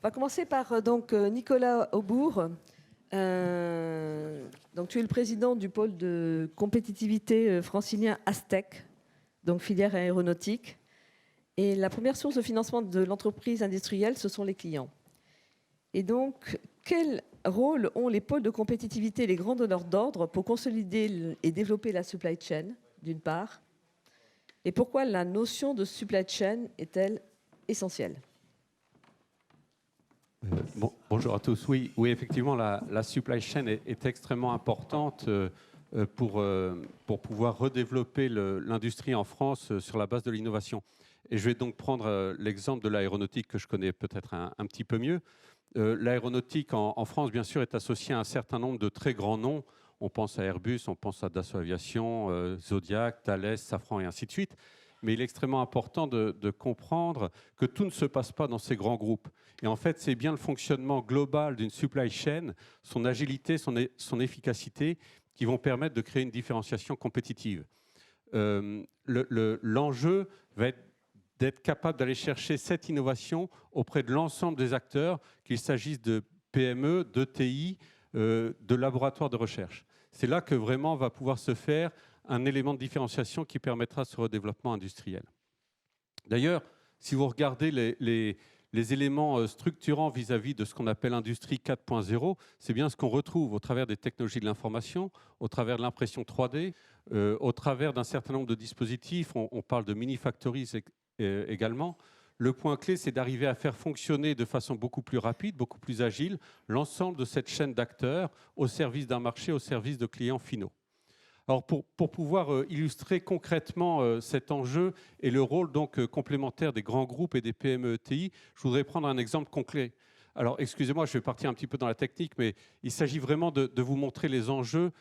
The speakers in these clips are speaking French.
On va commencer par Nicolas Aubourg. Donc, tu es le président du pôle de compétitivité francilien Astec, donc filière aéronautique. Et la première source de financement de l'entreprise industrielle, ce sont les clients. Et donc, quel rôle ont les pôles de compétitivité et les grands donneurs d'ordre pour consolider et développer la supply chain, d'une part? Et pourquoi la notion de supply chain est-elle essentielle? Bonjour à tous. Oui, effectivement, la supply chain est extrêmement importante pour pouvoir redévelopper l'industrie en France sur la base de l'innovation. Et je vais donc prendre l'exemple de l'aéronautique que je connais peut-être un petit peu mieux. L'aéronautique en France, bien sûr, est associée à un certain nombre de très grands noms. On pense à Airbus, on pense à Dassault Aviation, Zodiac, Thales, Safran et ainsi de suite. Mais il est extrêmement important de comprendre que tout ne se passe pas dans ces grands groupes. Et en fait, c'est bien le fonctionnement global d'une supply chain, son agilité, son efficacité, qui vont permettre de créer une différenciation compétitive. L'enjeu va être d'être capable d'aller chercher cette innovation auprès de l'ensemble des acteurs, qu'il s'agisse de PME, d'ETI, de laboratoires de recherche. C'est là que vraiment va pouvoir se faire un élément de différenciation qui permettra ce redéveloppement industriel. D'ailleurs, si vous regardez les éléments structurants vis-à-vis de ce qu'on appelle l'industrie 4.0, c'est bien ce qu'on retrouve au travers des technologies de l'information, au travers de l'impression 3D, au travers d'un certain nombre de dispositifs. On parle de mini-factories également. Le point clé, c'est d'arriver à faire fonctionner de façon beaucoup plus rapide, beaucoup plus agile, l'ensemble de cette chaîne d'acteurs au service d'un marché, au service de clients finaux. Alors pour pouvoir illustrer concrètement cet enjeu et le rôle donc complémentaire des grands groupes et des PME-ETI, je voudrais prendre un exemple concret. Alors excusez-moi, je vais partir un petit peu dans la technique, mais il s'agit vraiment de vous montrer les enjeux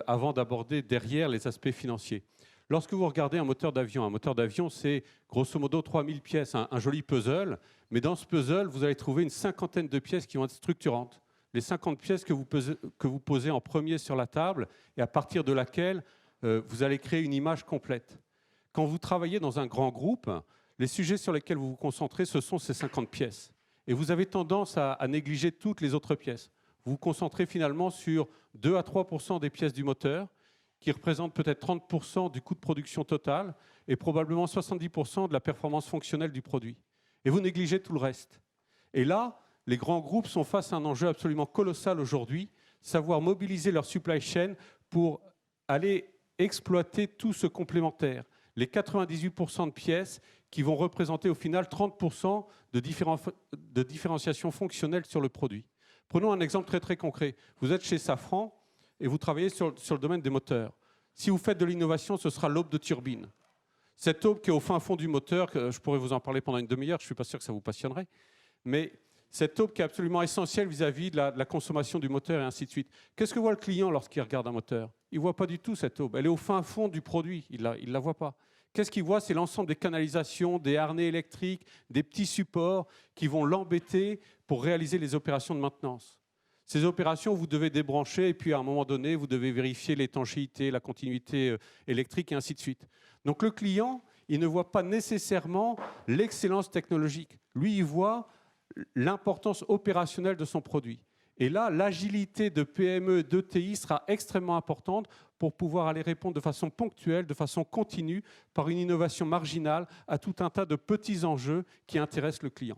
avant d'aborder derrière les aspects financiers. Lorsque vous regardez un moteur d'avion, c'est grosso modo 3000 pièces, un joli puzzle, mais dans ce puzzle, vous allez trouver une cinquantaine de pièces qui vont être structurantes. Les 50 pièces que vous posez en premier sur la table et à partir de laquelle vous allez créer une image complète. Quand vous travaillez dans un grand groupe, les sujets sur lesquels vous vous concentrez, ce sont ces 50 pièces. Et vous avez tendance à négliger toutes les autres pièces. Vous vous concentrez finalement sur 2 à 3% des pièces du moteur, qui représentent peut-être 30% du coût de production total et probablement 70% de la performance fonctionnelle du produit. Et vous négligez tout le reste. Et là, les grands groupes sont face à un enjeu absolument colossal aujourd'hui, savoir mobiliser leur supply chain pour aller exploiter tout ce complémentaire, les 98% de pièces qui vont représenter au final 30% de différenciation fonctionnelle sur le produit. Prenons un exemple très très concret. Vous êtes chez Safran et vous travaillez sur le domaine des moteurs. Si vous faites de l'innovation, ce sera l'aube de turbine. Cette aube qui est au fin fond du moteur, que je pourrais vous en parler pendant une demi-heure, je ne suis pas sûr que ça vous passionnerait, mais cette aube qui est absolument essentielle vis-à-vis de la consommation du moteur et ainsi de suite. Qu'est-ce que voit le client lorsqu'il regarde un moteur? Il ne voit pas du tout cette aube. Elle est au fin fond du produit, il ne la voit pas. Qu'est-ce qu'il voit? C'est l'ensemble des canalisations, des harnais électriques, des petits supports qui vont l'embêter pour réaliser les opérations de maintenance. Ces opérations, vous devez débrancher et puis à un moment donné, vous devez vérifier l'étanchéité, la continuité électrique et ainsi de suite. Donc le client, il ne voit pas nécessairement l'excellence technologique. Lui, il voit l'importance opérationnelle de son produit. Et là, l'agilité de PME et d'ETI sera extrêmement importante pour pouvoir aller répondre de façon ponctuelle, de façon continue, par une innovation marginale à tout un tas de petits enjeux qui intéressent le client.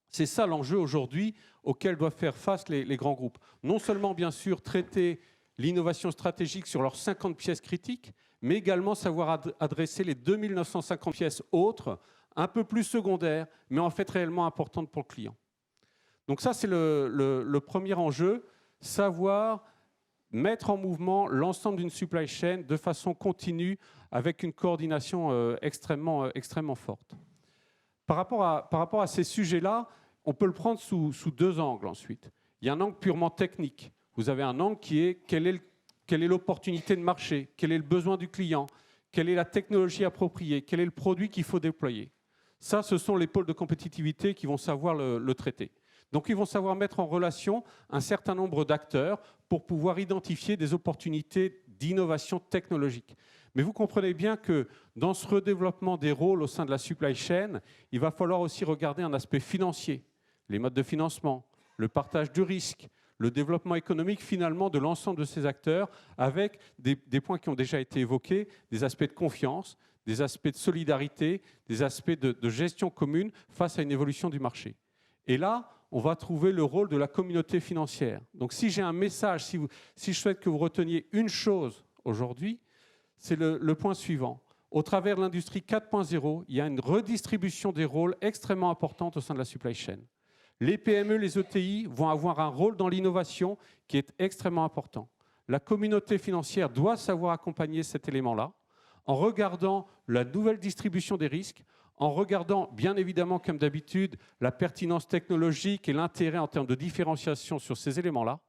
C'est ça l'enjeu aujourd'hui auquel doivent faire face les grands groupes. Non seulement, bien sûr, traiter l'innovation stratégique sur leurs 50 pièces critiques, mais également savoir adresser les 2950 pièces autres, un peu plus secondaires, mais en fait réellement importantes pour le client. Donc ça, c'est le premier enjeu, savoir mettre en mouvement l'ensemble d'une supply chain de façon continue avec une coordination extrêmement forte. Par rapport à ces sujets-là, on peut le prendre sous deux angles ensuite. Il y a un angle purement technique. Vous avez un angle qui est quelle est l'opportunité de marché, quel est le besoin du client, quelle est la technologie appropriée, quel est le produit qu'il faut déployer. Ça, ce sont les pôles de compétitivité qui vont savoir le traiter. Donc, ils vont savoir mettre en relation un certain nombre d'acteurs pour pouvoir identifier des opportunités d'innovation technologique. Mais vous comprenez bien que dans ce redéveloppement des rôles au sein de la supply chain, il va falloir aussi regarder un aspect financier. les modes de financement, le partage du risque, le développement économique finalement de l'ensemble de ces acteurs, avec des points qui ont déjà été évoqués, des aspects de confiance, des aspects de solidarité, des aspects de gestion commune face à une évolution du marché. Et là, on va trouver le rôle de la communauté financière. Donc si j'ai un message, si je souhaite que vous reteniez une chose aujourd'hui, c'est le point suivant. Au travers de l'industrie 4.0, il y a une redistribution des rôles extrêmement importante au sein de la supply chain. Les PME, les ETI vont avoir un rôle dans l'innovation qui est extrêmement important. La communauté financière doit savoir accompagner cet élément-là en regardant la nouvelle distribution des risques, en regardant, bien évidemment, comme d'habitude, la pertinence technologique et l'intérêt en termes de différenciation sur ces éléments-là,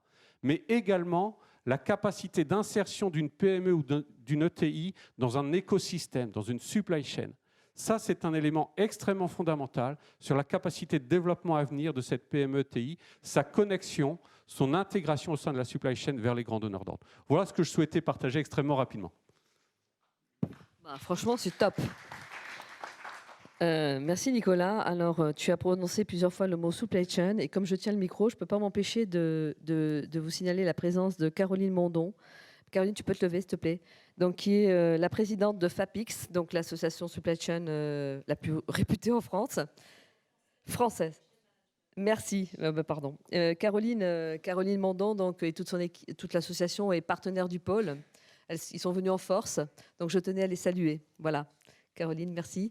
mais également la capacité d'insertion d'une PME ou d'une ETI dans un écosystème, dans une supply chain. Ça, c'est un élément extrêmement fondamental sur la capacité de développement à venir de cette PME-ETI, sa connexion, son intégration au sein de la supply chain vers les grands donneurs d'ordre. Voilà ce que je souhaitais partager extrêmement rapidement. Franchement, c'est top. Merci Nicolas. Alors, tu as prononcé plusieurs fois le mot supply chain et comme je tiens le micro, je ne peux pas m'empêcher de vous signaler la présence de Caroline Mondon. Caroline, tu peux te lever, s'il te plaît. Donc, qui est la présidente de FAPIX, donc l'association supply chain la plus réputée en France, française. Merci, pardon. Caroline Mondon, donc, et toute l'association est partenaire du pôle. Ils sont venus en force, donc je tenais à les saluer. Voilà. Caroline, merci.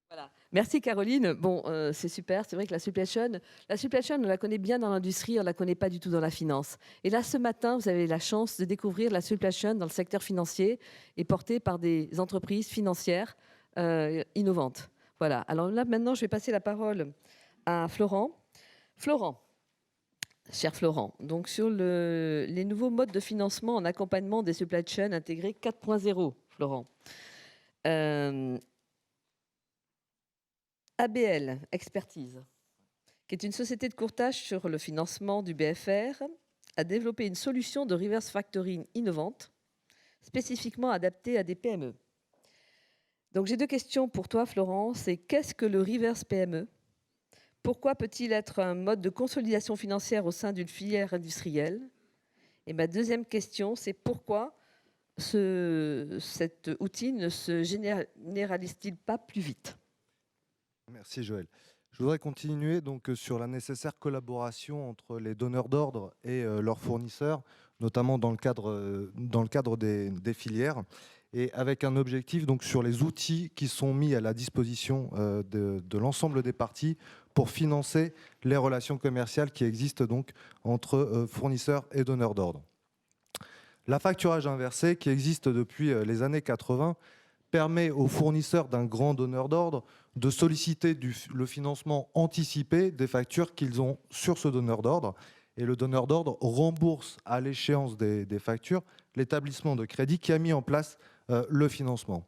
Voilà. Merci Caroline. Bon, c'est super. C'est vrai que la supply chain, on la connaît bien dans l'industrie, on ne la connaît pas du tout dans la finance. Et là, ce matin, vous avez la chance de découvrir la supply chain dans le secteur financier et portée par des entreprises financières innovantes. Voilà. Alors là, maintenant, je vais passer la parole à Florent. Florent, cher Florent, donc sur les nouveaux modes de financement en accompagnement des supply chains intégrés 4.0, Florent. ABL Expertise, qui est une société de courtage sur le financement du BFR, a développé une solution de reverse factoring innovante, spécifiquement adaptée à des PME. Donc j'ai deux questions pour toi, Florent. C'est qu'est-ce que le reverse PME? Pourquoi peut-il être un mode de consolidation financière au sein d'une filière industrielle? Et ma deuxième question, c'est pourquoi cet outil ne se généralise-t-il pas plus vite? Merci Joël. Je voudrais continuer donc sur la nécessaire collaboration entre les donneurs d'ordre et leurs fournisseurs, notamment dans le cadre des filières, et avec un objectif donc sur les outils qui sont mis à la disposition de l'ensemble des parties pour financer les relations commerciales qui existent donc entre fournisseurs et donneurs d'ordre. La facturage inversé, qui existe depuis les années 80, permet aux fournisseurs d'un grand donneur d'ordre de solliciter le financement anticipé des factures qu'ils ont sur ce donneur d'ordre. Et le donneur d'ordre rembourse à l'échéance des factures l'établissement de crédit qui a mis en place le financement.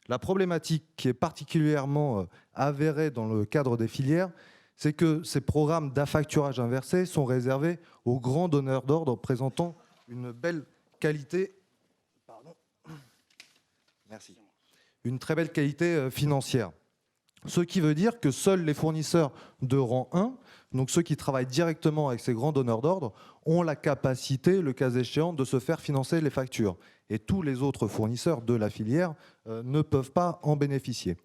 La problématique qui est particulièrement avérée dans le cadre des filières, c'est que ces programmes d'affacturage inversé sont réservés aux grands donneurs d'ordre présentant une belle qualité, une très belle qualité financière. Ce qui veut dire que seuls les fournisseurs de rang 1, donc ceux qui travaillent directement avec ces grands donneurs d'ordre, ont la capacité, le cas échéant, de se faire financer les factures. Et tous les autres fournisseurs de la filière ne peuvent pas en bénéficier.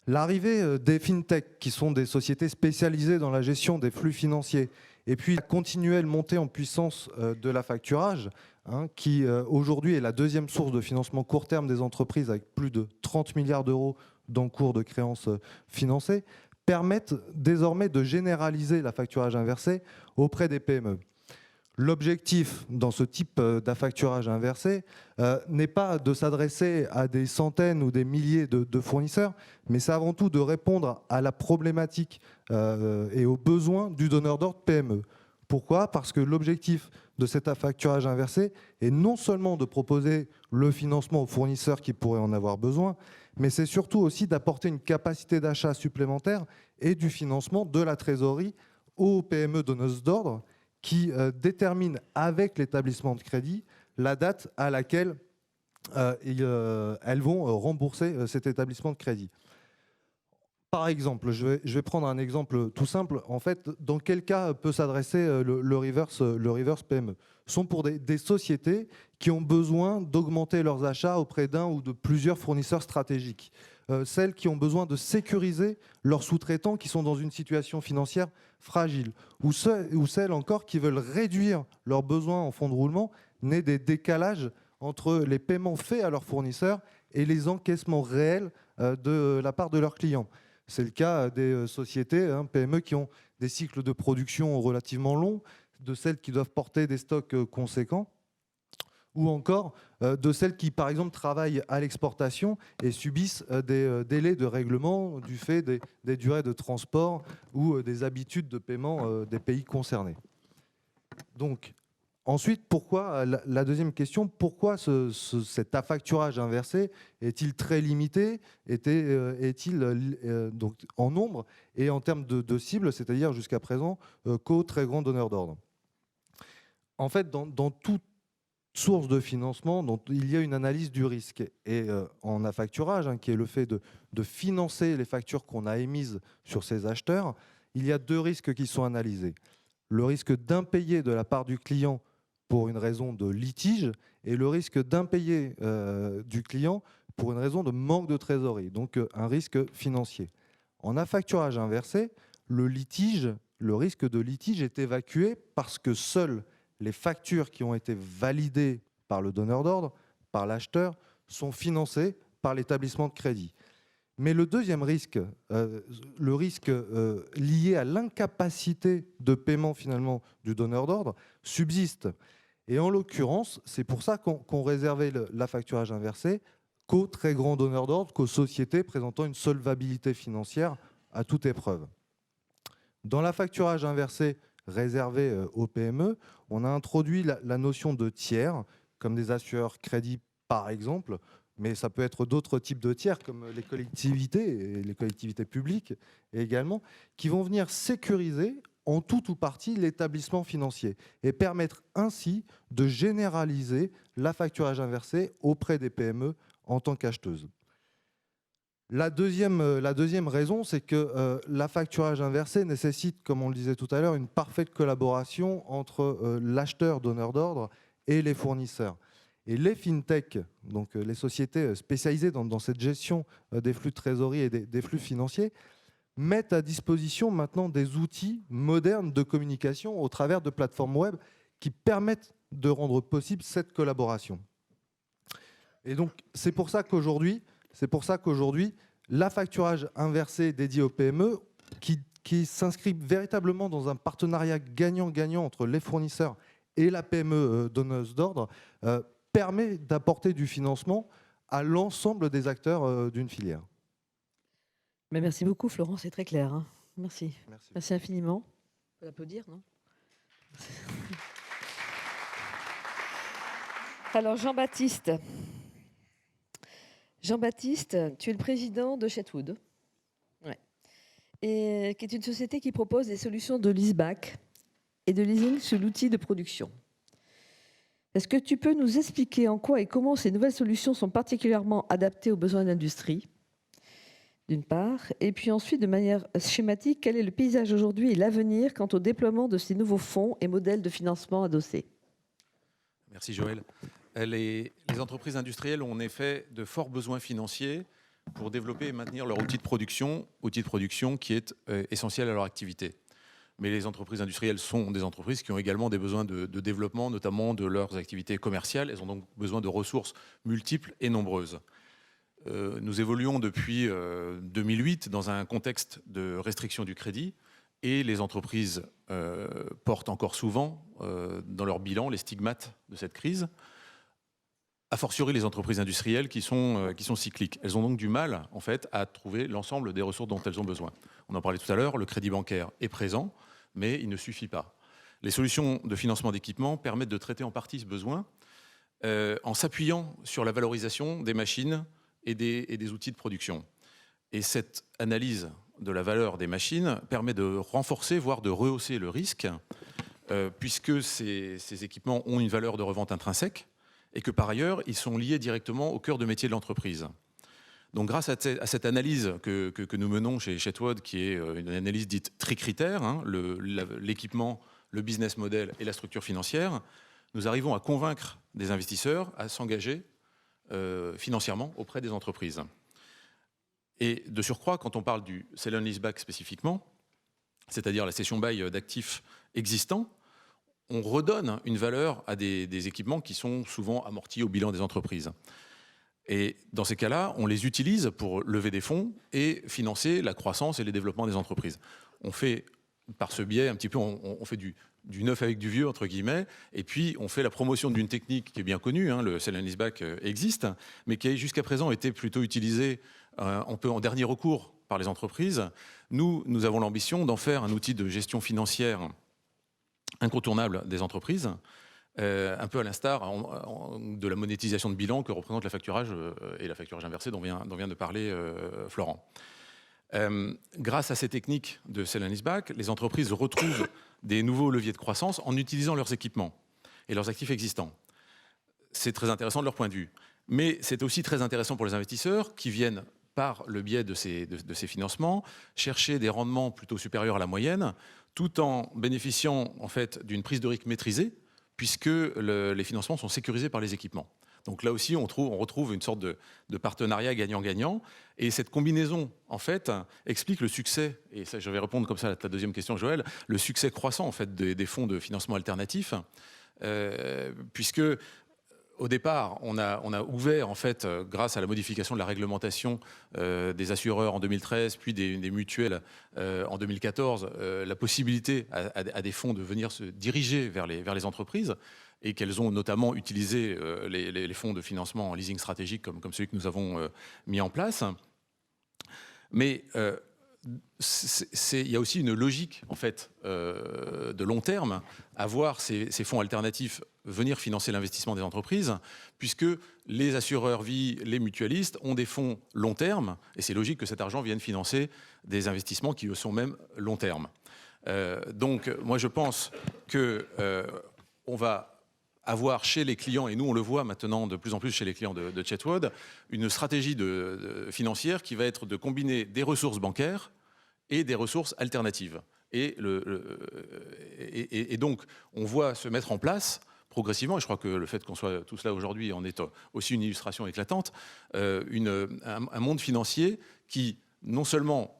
L'arrivée des fintech, qui sont des sociétés spécialisées dans la gestion des flux financiers, et puis la continuelle montée en puissance de l'affacturage, qui aujourd'hui est la deuxième source de financement court terme des entreprises avec plus de 30 milliards d'euros d'encours de créances financées, permettent désormais de généraliser l'affacturage inversé auprès des PME. L'objectif dans ce type d'affacturage inversé n'est pas de s'adresser à des centaines ou des milliers de fournisseurs, mais c'est avant tout de répondre à la problématique et aux besoins du donneur d'ordre PME. Pourquoi ? Parce que l'objectif de cet affacturage inversé est non seulement de proposer le financement aux fournisseurs qui pourraient en avoir besoin, mais c'est surtout aussi d'apporter une capacité d'achat supplémentaire et du financement de la trésorerie aux PME donneuses d'ordre qui déterminent avec l'établissement de crédit la date à laquelle elles vont rembourser cet établissement de crédit. Par exemple, je vais prendre un exemple tout simple. En fait, dans quel cas peut s'adresser le reverse PME ? Ce sont pour des sociétés qui ont besoin d'augmenter leurs achats auprès d'un ou de plusieurs fournisseurs stratégiques. Celles qui ont besoin de sécuriser leurs sous-traitants qui sont dans une situation financière fragile. Ou celles encore qui veulent réduire leurs besoins en fonds de roulement, nés des décalages entre les paiements faits à leurs fournisseurs et les encaissements réels de la part de leurs clients. C'est le cas des sociétés, PME, qui ont des cycles de production relativement longs, de celles qui doivent porter des stocks conséquents, ou encore de celles qui, par exemple, travaillent à l'exportation et subissent des délais de règlement du fait des durées de transport ou des habitudes de paiement des pays concernés. Donc, ensuite, pourquoi, la deuxième question, pourquoi cet affacturage inversé est-il très limité, est-il donc en nombre et en termes de cible, c'est-à-dire jusqu'à présent qu'aux très grands donneurs d'ordre? En fait, dans toute source de financement, il y a une analyse du risque. Et en affacturage, qui est le fait de financer les factures qu'on a émises sur ces acheteurs, il y a deux risques qui sont analysés. Le risque d'impayé de la part du client pour une raison de litige et le risque d'impayé du client pour une raison de manque de trésorerie, donc un risque financier. En affacturage inversé, le risque de litige est évacué parce que seules les factures qui ont été validées par le donneur d'ordre, par l'acheteur, sont financées par l'établissement de crédit. Mais le deuxième risque, le risque lié à l'incapacité de paiement finalement du donneur d'ordre, subsiste. Et en l'occurrence, c'est pour ça qu'on réservait l'affacturage inversé qu'aux très grands donneurs d'ordre, qu'aux sociétés présentant une solvabilité financière à toute épreuve. Dans l'affacturage inversé réservé aux PME, on a introduit la notion de tiers, comme des assureurs crédit par exemple, mais ça peut être d'autres types de tiers, comme les collectivités et les collectivités publiques également, qui vont venir sécuriser en tout ou partie l'établissement financier et permettre ainsi de généraliser l'affacturage inversé auprès des PME en tant qu'acheteuses. La deuxième raison, c'est que l'affacturage inversé nécessite, comme on le disait tout à l'heure, une parfaite collaboration entre l'acheteur donneur d'ordre et les fournisseurs. Et les fintech, donc les sociétés spécialisées dans cette gestion des flux de trésorerie et des flux financiers, mettent à disposition maintenant des outils modernes de communication au travers de plateformes web qui permettent de rendre possible cette collaboration. Et donc, c'est pour ça qu'aujourd'hui, l'affacturage inversé dédié aux PME, qui s'inscrit véritablement dans un partenariat gagnant-gagnant entre les fournisseurs et la PME donneuse d'ordre, permet d'apporter du financement à l'ensemble des acteurs d'une filière. Mais merci beaucoup, Florent, c'est très clair. Hein. Merci. Merci. Merci infiniment. On peut l'applaudir, non? Alors, Jean-Baptiste. Jean-Baptiste, tu es le président de Chetwood, et qui est une société qui propose des solutions de leaseback et de leasing sous l'outil de production. Est-ce que tu peux nous expliquer en quoi et comment ces nouvelles solutions sont particulièrement adaptées aux besoins de l'industrie, d'une part, et puis ensuite, de manière schématique, quel est le paysage aujourd'hui et l'avenir quant au déploiement de ces nouveaux fonds et modèles de financement adossés? Merci Joël. Les entreprises industrielles ont en effet de forts besoins financiers pour développer et maintenir leur outil de production qui est essentiel à leur activité. Mais les entreprises industrielles sont des entreprises qui ont également des besoins de développement, notamment de leurs activités commerciales. Elles ont donc besoin de ressources multiples et nombreuses. Nous évoluons depuis 2008 dans un contexte de restriction du crédit et les entreprises portent encore souvent dans leur bilan les stigmates de cette crise, a fortiori les entreprises industrielles qui sont cycliques. Elles ont donc du mal en fait, à trouver l'ensemble des ressources dont elles ont besoin. On en parlait tout à l'heure, le crédit bancaire est présent, mais il ne suffit pas. Les solutions de financement d'équipement permettent de traiter en partie ce besoin en s'appuyant sur la valorisation des machines et des outils de production. Et cette analyse de la valeur des machines permet de renforcer, voire de rehausser le risque, puisque ces équipements ont une valeur de revente intrinsèque et que par ailleurs, ils sont liés directement au cœur de métier de l'entreprise. Donc grâce à cette analyse que nous menons chez Chetwood, qui est une analyse dite tricritère, hein, l'équipement, le business model et la structure financière, nous arrivons à convaincre des investisseurs à s'engager financièrement auprès des entreprises. Et de surcroît, quand on parle du sell and leaseback spécifiquement, c'est-à-dire la cession-bail d'actifs existants, on redonne une valeur à des équipements qui sont souvent amortis au bilan des entreprises. Et dans ces cas-là, on les utilise pour lever des fonds et financer la croissance et les développements des entreprises. On fait, par ce biais, un petit peu, on fait du neuf avec du vieux, entre guillemets, et puis on fait la promotion d'une technique qui est bien connue, hein, le sell and leaseback existe, mais qui a jusqu'à présent été plutôt utilisée un peu en dernier recours par les entreprises. Nous avons l'ambition d'en faire un outil de gestion financière incontournable des entreprises, un peu à l'instar de la monétisation de bilan que représente la facturage et la facturage inversée dont vient de parler Florent. Grâce à ces techniques de sell and leaseback, les entreprises retrouvent des nouveaux leviers de croissance en utilisant leurs équipements et leurs actifs existants. C'est très intéressant de leur point de vue. Mais c'est aussi très intéressant pour les investisseurs qui viennent, par le biais de ces financements, chercher des rendements plutôt supérieurs à la moyenne, tout en bénéficiant en fait d'une prise de risque maîtrisée, puisque les financements sont sécurisés par les équipements. Donc là aussi, on retrouve une sorte de partenariat gagnant-gagnant. Et cette combinaison, en fait, explique le succès, et ça, je vais répondre comme ça à ta deuxième question, Joël, le succès croissant en fait, des fonds de financement alternatifs, puisque au départ, on a ouvert, en fait, grâce à la modification de la réglementation des assureurs en 2013, puis des mutuelles en 2014, la possibilité à des fonds de venir se diriger vers les entreprises, et qu'elles ont notamment utilisé les fonds de financement en leasing stratégique comme celui que nous avons mis en place. Mais il y a aussi une logique en fait, de long terme à voir ces fonds alternatifs venir financer l'investissement des entreprises, puisque les assureurs vie, les mutualistes ont des fonds long terme, et c'est logique que cet argent vienne financer des investissements qui sont même long terme. Donc moi je pense qu'on va avoir chez les clients, et nous on le voit maintenant de plus en plus chez les clients de Chetwood, une stratégie financière qui va être de combiner des ressources bancaires et des ressources alternatives. Et donc on voit se mettre en place progressivement, et je crois que le fait qu'on soit tous là aujourd'hui en est aussi une illustration éclatante, un monde financier qui non seulement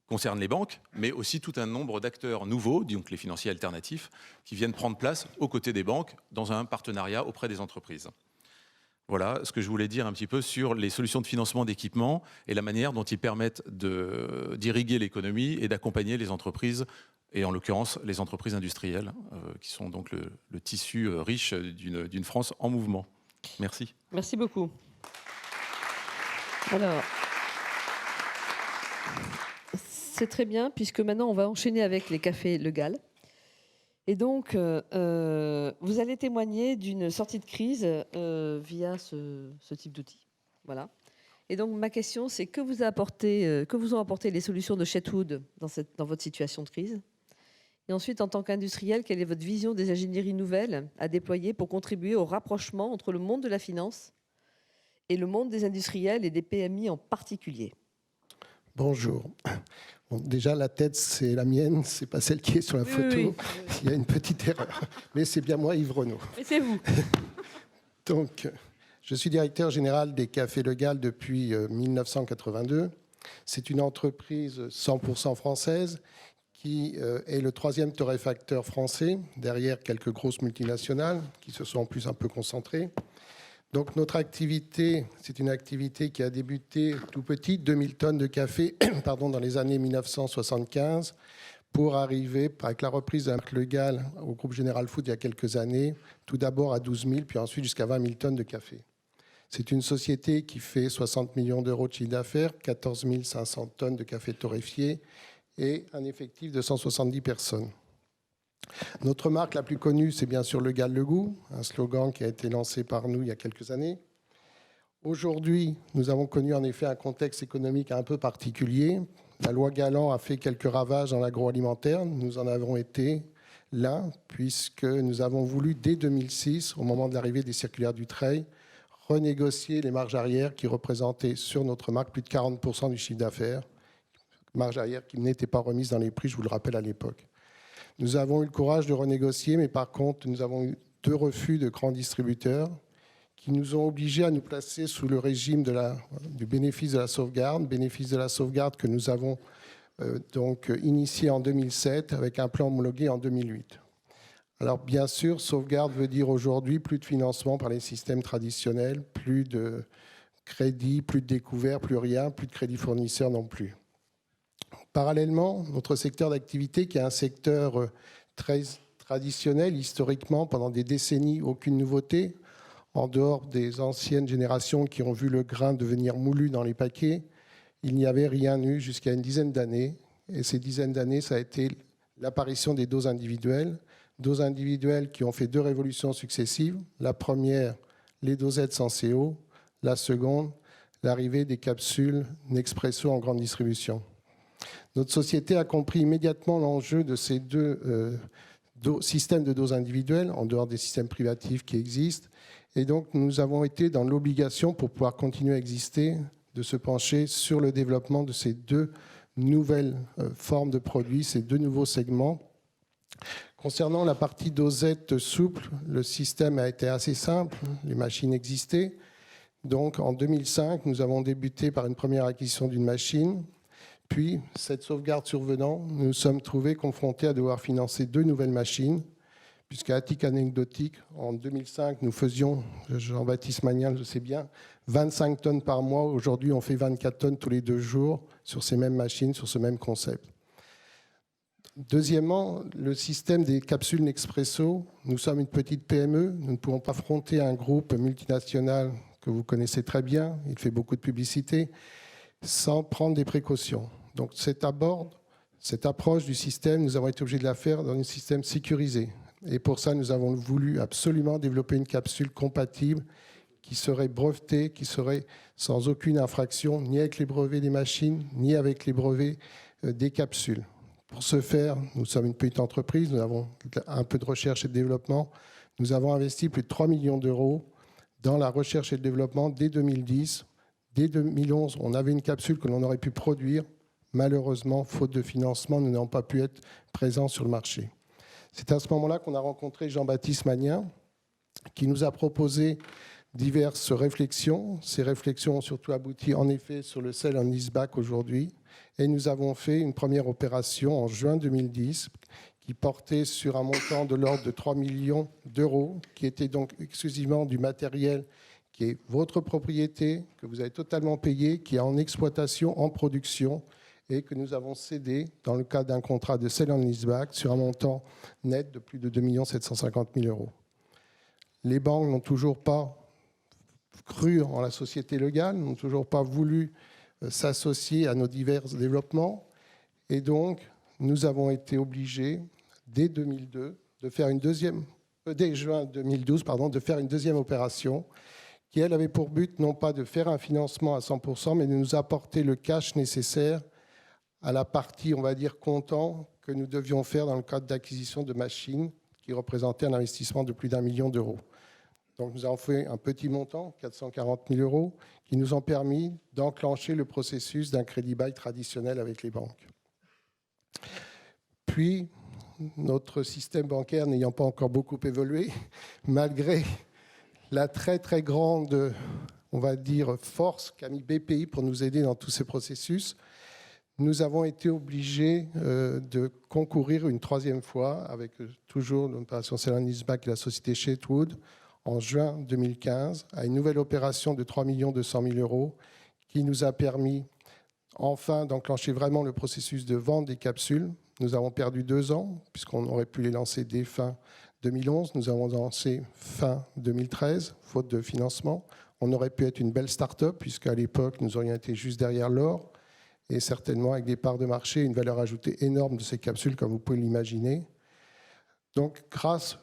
concerne les banques, mais aussi tout un nombre d'acteurs nouveaux, donc les financiers alternatifs, qui viennent prendre place aux côtés des banques dans un partenariat auprès des entreprises. Voilà ce que je voulais dire un petit peu sur les solutions de financement d'équipement et la manière dont ils permettent d'irriguer l'économie et d'accompagner les entreprises, et en l'occurrence les entreprises industrielles, qui sont donc le tissu riche d'une France en mouvement. Merci. Merci beaucoup. Alors, c'est très bien, puisque maintenant, on va enchaîner avec les cafés Le Gall. Et donc, vous allez témoigner d'une sortie de crise via ce type d'outil. Voilà. Et donc, ma question, c'est que vous ont apporté les solutions de Chetwood dans votre situation de crise? Et ensuite, en tant qu'industriel, quelle est votre vision des ingénieries nouvelles à déployer pour contribuer au rapprochement entre le monde de la finance et le monde des industriels et des PMI en particulier? Bonjour. Bon, déjà, la tête, c'est la mienne, c'est pas celle qui est sur la photo. Oui. Il y a une petite erreur. Mais c'est bien moi, Yves Renaud. Mais c'est vous. Donc, je suis directeur général des Cafés Le Gall depuis 1982. C'est une entreprise 100% française qui est le 3e torréfacteur français, derrière quelques grosses multinationales qui se sont en plus un peu concentrées. Donc notre activité, c'est une activité qui a débuté tout petit, 2000 tonnes de café dans les années 1975, pour arriver, avec la reprise de la marque Le Gall au groupe Général Food il y a quelques années, tout d'abord à 12 000, puis ensuite jusqu'à 20 000 tonnes de café. C'est une société qui fait 60 millions d'euros de chiffre d'affaires, 14 500 tonnes de café torréfié et un effectif de 170 personnes. Notre marque la plus connue, c'est bien sûr Le Gall Le Goût, un slogan qui a été lancé par nous il y a quelques années. Aujourd'hui, nous avons connu en effet un contexte économique un peu particulier. La loi Galland a fait quelques ravages dans l'agroalimentaire. Nous en avons été l'un, puisque nous avons voulu, dès 2006, au moment de l'arrivée des circulaires Dutreil, renégocier les marges arrière qui représentaient sur notre marque plus de 40% du chiffre d'affaires. Marge arrière qui n'était pas remise dans les prix, je vous le rappelle, à l'époque. Nous avons eu le courage de renégocier, mais par contre, nous avons eu 2 refus de grands distributeurs qui nous ont obligés à nous placer sous le régime du bénéfice de la sauvegarde, bénéfice de la sauvegarde que nous avons donc initié en 2007 avec un plan homologué en 2008. Alors bien sûr, sauvegarde veut dire aujourd'hui plus de financement par les systèmes traditionnels, plus de crédit, plus de découvert, plus rien, plus de crédit fournisseur non plus. Parallèlement, notre secteur d'activité, qui est un secteur très traditionnel, historiquement, pendant des décennies, aucune nouveauté, en dehors des anciennes générations qui ont vu le grain devenir moulu dans les paquets, il n'y avait rien eu jusqu'à une dizaine d'années. Et ces dizaines d'années, ça a été l'apparition des doses individuelles qui ont fait 2 révolutions successives. La première, les dosettes sans CO. La seconde, l'arrivée des capsules Nespresso en grande distribution. Notre société a compris immédiatement l'enjeu de ces 2 systèmes de doses individuelles, en dehors des systèmes privatifs qui existent. Et donc, nous avons été dans l'obligation, pour pouvoir continuer à exister, de se pencher sur le développement de ces 2 nouvelles formes de produits, ces 2 nouveaux segments. Concernant la partie dosette souple, le système a été assez simple, les machines existaient. Donc, en 2005, nous avons débuté par une première acquisition d'une machine. Puis, cette sauvegarde survenant, nous nous sommes trouvés confrontés à devoir financer 2 nouvelles machines, puisqu'à titre anecdotique, en 2005, nous faisions, Jean-Baptiste Magnal, je sais bien, 25 tonnes par mois. Aujourd'hui, on fait 24 tonnes tous les 2 jours sur ces mêmes machines, sur ce même concept. Deuxièmement, le système des capsules Nespresso. Nous sommes une petite PME, nous ne pouvons pas affronter un groupe multinational que vous connaissez très bien, il fait beaucoup de publicité, sans prendre des précautions. Donc cette approche du système, nous avons été obligés de la faire dans un système sécurisé. Et pour ça, nous avons voulu absolument développer une capsule compatible qui serait brevetée, qui serait sans aucune infraction, ni avec les brevets des machines, ni avec les brevets des capsules. Pour ce faire, nous sommes une petite entreprise, nous avons un peu de recherche et de développement. Nous avons investi plus de 3 millions d'euros dans la recherche et le développement dès 2010. Dès 2011, on avait une capsule que l'on aurait pu produire. Malheureusement, faute de financement, nous n'avons pas pu être présents sur le marché. C'est à ce moment-là qu'on a rencontré Jean-Baptiste Magnal, qui nous a proposé diverses réflexions. Ces réflexions ont surtout abouti en effet sur le sell and leaseback aujourd'hui. Et nous avons fait une première opération en juin 2010 qui portait sur un montant de l'ordre de 3 millions d'euros, qui était donc exclusivement du matériel qui est votre propriété, que vous avez totalement payé, qui est en exploitation, en production, et que nous avons cédé dans le cadre d'un contrat de sell and leaseback sur un montant net de plus de 2 750 000 euros. Les banques n'ont toujours pas cru en la société Le Gall, n'ont toujours pas voulu s'associer à nos divers développements, et donc nous avons été obligés, dès 2002, dès juin 2012, de faire une deuxième opération qui, elle, avait pour but non pas de faire un financement à 100%, mais de nous apporter le cash nécessaire à la partie, on va dire, comptant que nous devions faire dans le cadre d'acquisition de machines qui représentaient un investissement de plus d'1 million d'euros. Donc nous avons fait un petit montant, 440 000 euros, qui nous ont permis d'enclencher le processus d'un crédit bail traditionnel avec les banques. Puis, notre système bancaire n'ayant pas encore beaucoup évolué, malgré la très très grande, on va dire, force qu'a mis BPI pour nous aider dans tous ces processus, nous avons été obligés de concourir une 3e fois avec toujours l'opération sell and leaseback et la société Shetwood en juin 2015 à une nouvelle opération de 3 200 000 euros qui nous a permis enfin d'enclencher vraiment le processus de vente des capsules. Nous avons perdu 2 ans puisqu'on aurait pu les lancer dès fin 2011. Nous avons lancé fin 2013, faute de financement. On aurait pu être une belle start-up puisqu'à l'époque, nous aurions été juste derrière l'or et certainement avec des parts de marché, une valeur ajoutée énorme de ces capsules, comme vous pouvez l'imaginer. Donc, grâce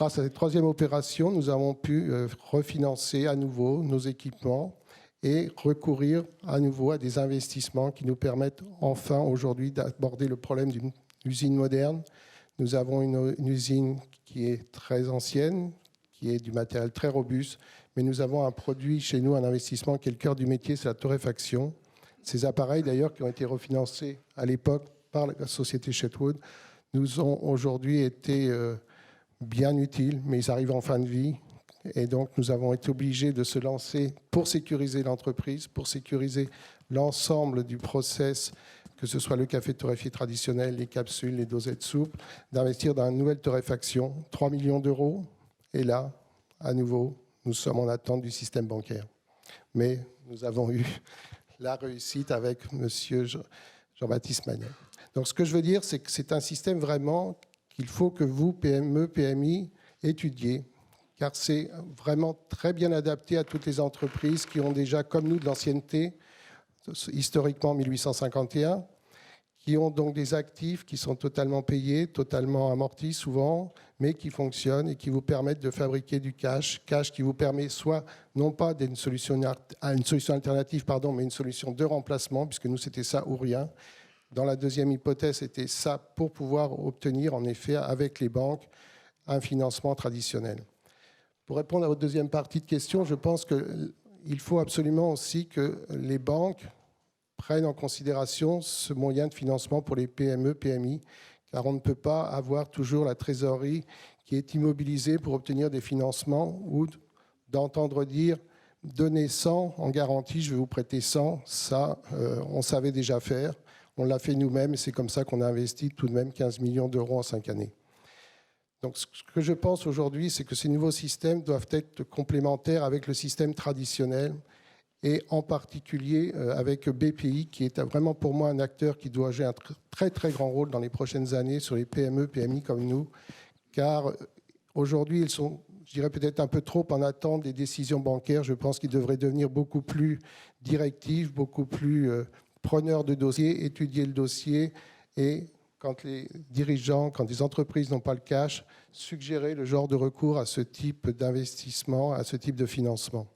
à cette troisième opération, nous avons pu refinancer à nouveau nos équipements et recourir à nouveau à des investissements qui nous permettent enfin aujourd'hui d'aborder le problème d'une usine moderne. Nous avons une usine qui est très ancienne, qui est du matériel très robuste, mais nous avons un produit chez nous, un investissement qui est le cœur du métier, c'est la torréfaction. Ces appareils d'ailleurs qui ont été refinancés à l'époque par la société Chetwood nous ont aujourd'hui été bien utiles, mais ils arrivent en fin de vie. Et donc, nous avons été obligés de se lancer pour sécuriser l'entreprise, pour sécuriser l'ensemble du process, que ce soit le café torréfié traditionnel, les capsules, les dosettes souples, d'investir dans une nouvelle torréfaction, 3 millions d'euros. Et là, à nouveau, nous sommes en attente du système bancaire. Mais nous avons eu la réussite avec M. Jean-Baptiste Manet. Donc, ce que je veux dire, c'est que c'est un système vraiment qu'il faut que vous, PME, PMI, étudiez, car c'est vraiment très bien adapté à toutes les entreprises qui ont déjà, comme nous, de l'ancienneté, historiquement 1851, qui ont donc des actifs qui sont totalement payés, totalement amortis souvent, mais qui fonctionnent et qui vous permettent de fabriquer du cash qui vous permet soit, non pas d'une solution alternative, mais une solution de remplacement, puisque nous, c'était ça ou rien. Dans la deuxième hypothèse, c'était ça pour pouvoir obtenir, en effet, avec les banques, un financement traditionnel. Pour répondre à votre deuxième partie de question, je pense qu'il faut absolument aussi que les banques prennent en considération ce moyen de financement pour les PME, PMI, car on ne peut pas avoir toujours la trésorerie qui est immobilisée pour obtenir des financements ou d'entendre dire « donnez 100 en garantie, je vais vous prêter 100 ». Ça, on savait déjà faire. On l'a fait nous-mêmes et c'est comme ça qu'on a investi tout de même 15 millions d'euros en 5 années. Donc, ce que je pense aujourd'hui, c'est que ces nouveaux systèmes doivent être complémentaires avec le système traditionnel et en particulier avec BPI, qui est vraiment pour moi un acteur qui doit jouer un très, très grand rôle dans les prochaines années sur les PME, PMI comme nous, car aujourd'hui, ils sont, je dirais, peut-être un peu trop en attente des décisions bancaires. Je pense qu'ils devraient devenir beaucoup plus directifs, beaucoup plus preneurs de dossiers, étudier le dossier et quand les dirigeants, quand les entreprises n'ont pas le cash, suggérer le genre de recours à ce type d'investissement, à ce type de financement.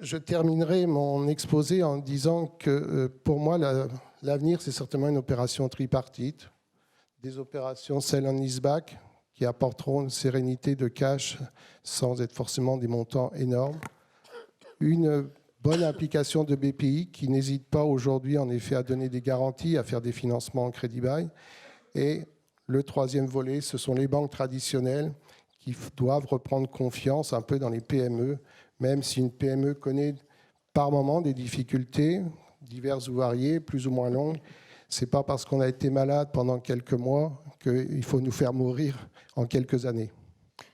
Je terminerai mon exposé en disant que pour moi, l'avenir, c'est certainement une opération tripartite, des opérations sell and leaseback qui apporteront une sérénité de cash sans être forcément des montants énormes, une bonne application de BPI qui n'hésite pas aujourd'hui en effet à donner des garanties, à faire des financements en crédit bail. Et le troisième volet, ce sont les banques traditionnelles qui doivent reprendre confiance un peu dans les PME, même si une PME connaît par moment des difficultés diverses ou variées, plus ou moins longues. Ce n'est pas parce qu'on a été malade pendant quelques mois qu'il faut nous faire mourir en quelques années.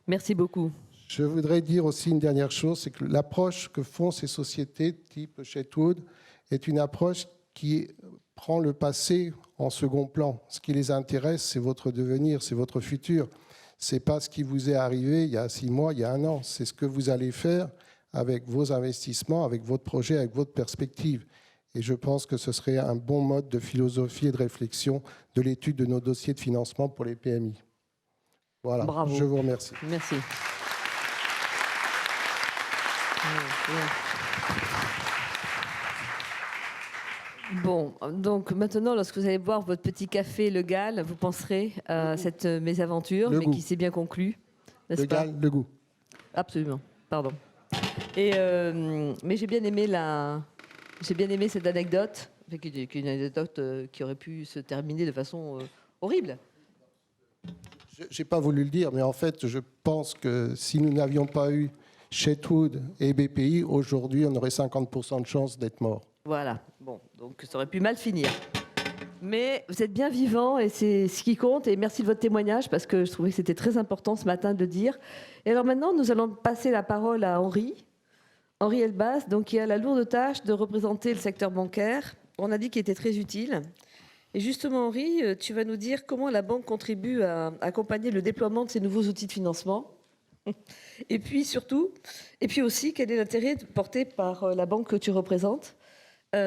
Merci beaucoup. Je voudrais dire aussi une dernière chose, c'est que l'approche que font ces sociétés type Chetwood est une approche qui prend le passé en second plan. Ce qui les intéresse, c'est votre devenir, c'est votre futur. Ce n'est pas ce qui vous est arrivé il y a 6 mois, il y a 1 an. C'est ce que vous allez faire avec vos investissements, avec votre projet, avec votre perspective. Et je pense que ce serait un bon mode de philosophie et de réflexion de l'étude de nos dossiers de financement pour les PMI. Voilà, bravo. Je vous remercie. Merci. Bon, donc maintenant, lorsque vous allez boire votre petit café Le Gall, vous penserez à cette mésaventure, mais qui s'est bien conclue, n'est-ce pas ? Le goût. Absolument, pardon. Et, mais j'ai bien aimé cette anecdote, qui est une anecdote qui aurait pu se terminer de façon horrible. Je n'ai pas voulu le dire, mais en fait, je pense que si nous n'avions pas eu Chetwood et BPI, aujourd'hui, on aurait 50% de chances d'être mort. Voilà, bon, donc ça aurait pu mal finir. Mais vous êtes bien vivant et c'est ce qui compte. Et merci de votre témoignage parce que je trouvais que c'était très important ce matin de le dire. Et alors maintenant, nous allons passer la parole à Henri Elbaz, donc qui a la lourde tâche de représenter le secteur bancaire. On a dit qu'il était très utile. Et justement, Henri, tu vas nous dire comment la banque contribue à accompagner le déploiement de ces nouveaux outils de financement. Et puis aussi, quel est l'intérêt porté par la banque que tu représentes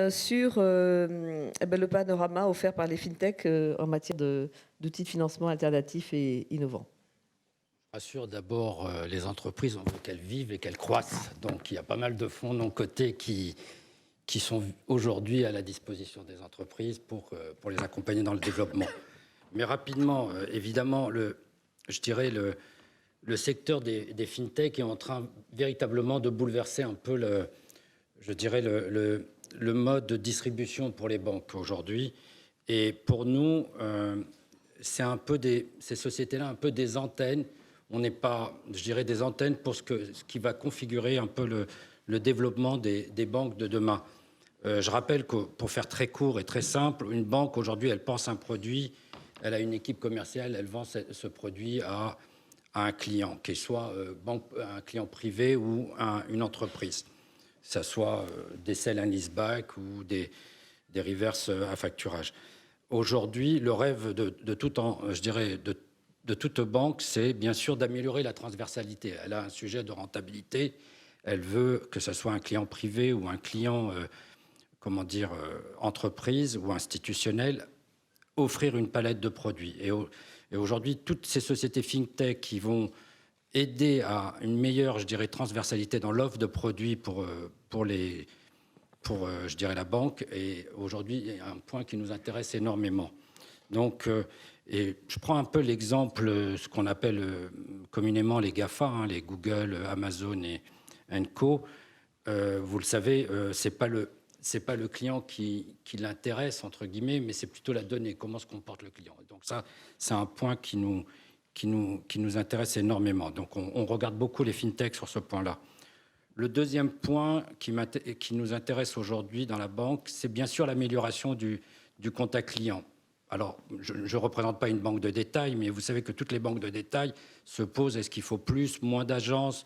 sur le panorama offert par les fintechs en matière d'outils de financement alternatifs et innovants. Rassure d'abord les entreprises, on veut qu'elles vivent et qu'elles croissent. Donc il y a pas mal de fonds non cotés qui sont aujourd'hui à la disposition des entreprises pour les accompagner dans le développement. Mais rapidement, évidemment, je dirais le secteur des fintechs est en train véritablement de bouleverser un peu le mode de distribution pour les banques aujourd'hui. Et pour nous, ces sociétés-là, un peu des antennes. On n'est pas, je dirais, des antennes pour ce qui va configurer un peu le développement des banques de demain. Je rappelle que, pour faire très court et très simple, une banque, aujourd'hui, elle pense un produit, elle a une équipe commerciale, elle vend ce produit à un client, qu'il soit un client privé ou une entreprise. Que ce soit des sell and leaseback ou des reverse à facturage. Aujourd'hui, le rêve de toute banque, c'est bien sûr d'améliorer la transversalité. Elle a un sujet de rentabilité. Elle veut que ce soit un client privé ou un client, entreprise ou institutionnel, offrir une palette de produits. Et aujourd'hui, toutes ces sociétés fintech qui vont aider à une meilleure, transversalité dans l'offre de produits pour la banque. Et aujourd'hui, il y a un point qui nous intéresse énormément. Donc, et je prends un peu l'exemple, ce qu'on appelle communément les GAFA, les Google, Amazon et Co. Vous le savez, c'est pas le client qui l'intéresse, entre guillemets, mais c'est plutôt la donnée, comment se comporte le client. Donc ça, c'est un point qui nous intéresse énormément. Donc on regarde beaucoup les fintechs sur ce point-là. Le deuxième point qui nous intéresse aujourd'hui dans la banque, c'est bien sûr l'amélioration du contact client. Alors, je ne représente pas une banque de détail, mais vous savez que toutes les banques de détail se posent, est-ce qu'il faut plus, moins d'agences,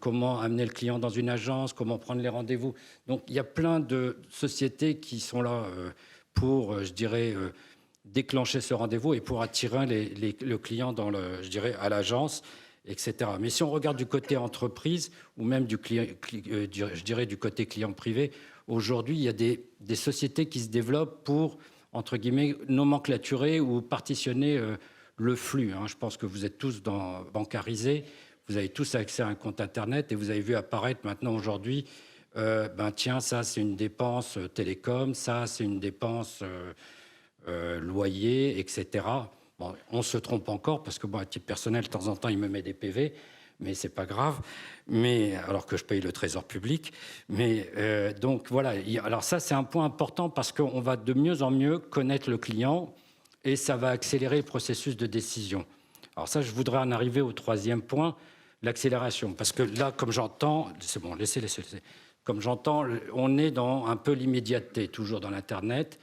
comment amener le client dans une agence, comment prendre les rendez-vous. Donc, il y a plein de sociétés qui sont là pour, déclencher ce rendez-vous et pour attirer le client à l'agence, etc. Mais si on regarde du côté entreprise ou même du côté client privé, aujourd'hui, il y a des sociétés qui se développent pour, entre guillemets, nomenclaturer ou partitionner le flux. Je pense que vous êtes tous bancarisés, vous avez tous accès à un compte Internet et vous avez vu apparaître maintenant aujourd'hui, ça c'est une dépense télécom, ça c'est une dépense loyer, etc. Bon, on se trompe encore parce que, à titre personnel, de temps en temps, il me met des PV, mais c'est pas grave. Mais alors que je paye le trésor public. Mais donc voilà. Alors ça, c'est un point important parce qu'on va de mieux en mieux connaître le client et ça va accélérer le processus de décision. Alors ça, je voudrais en arriver au troisième point, l'accélération. Parce que là, comme j'entends, c'est bon, laissez. Comme j'entends, on est dans un peu l'immédiateté, toujours dans l'Internet.